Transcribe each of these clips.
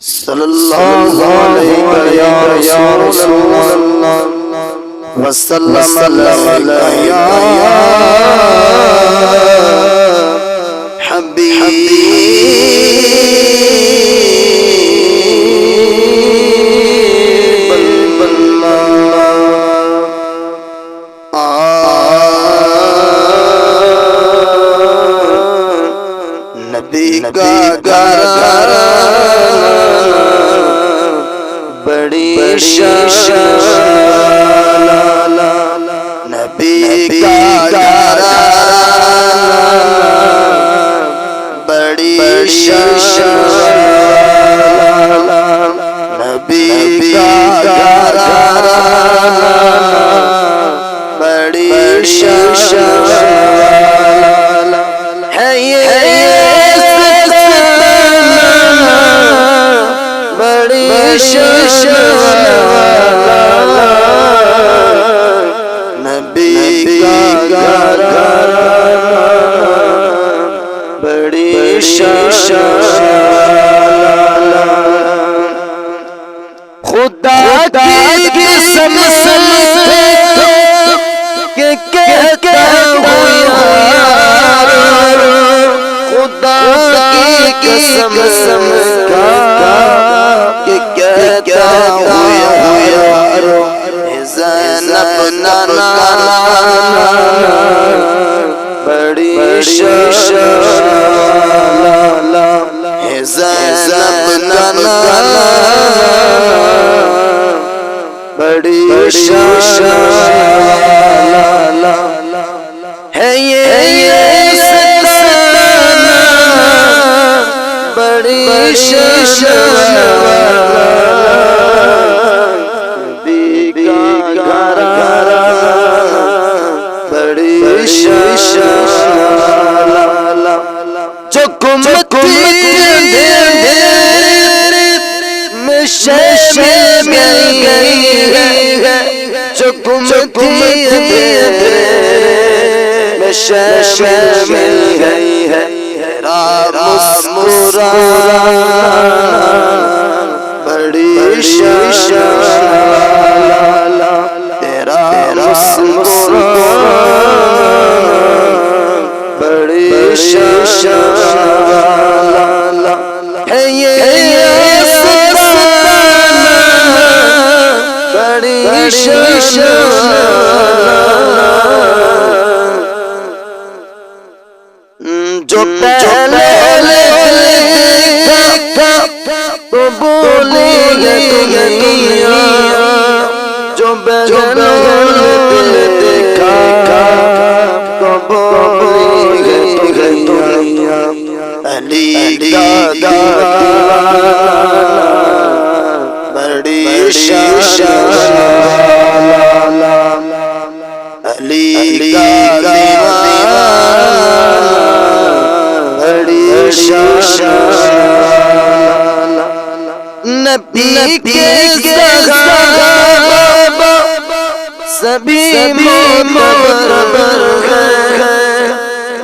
صلی اللہ علیہ یا رسول اللہ وسلم علیہ یا حبیب نبی کا گھر بڑی شان، نبی کا گھر بڑی شان، نبی کا گھر بڑی شان ہے یہ بڑی شان نبی کا گھر بڑی شان خدا کی قسم کہ کہتا ہوں یار، خدا کی قسم کہ کہتا ہوں یار، زینب نانا بڑی شان، زینب نانا بڑی شان ہے یہ ستانا بڑی شان نبی کا گھر بڑی شان جو میں شے مل گئی ہے، جو میں شے مل گئی ہے، مسکرانا بڑی شان تیرا مسکرانا بڑی شان ہے یہ ستانا بڑی شان جو پہلے دیکھا تو بولی دنیا، جو بغیر دل دیکھا تو بولی دنیا، علی کا دیوانہ بڑی شان، علی کا دیوانہ بڑی شان نبی کے صحابہ سبھی معتبر ہیں،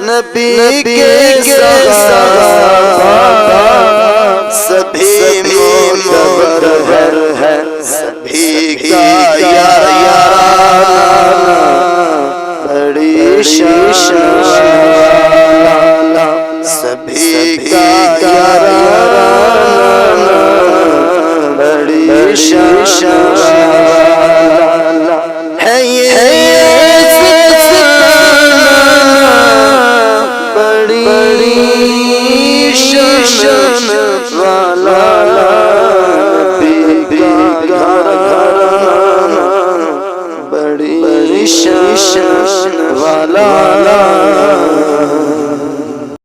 نبی کے صحابہ سبھی معتبر ہیں، سبھی کا یارانہ بڑی شان سبھی کا یارانہ بڑی شان ہے یہ ستانا بڑی شان والا نبی کا گھر بڑی شان والا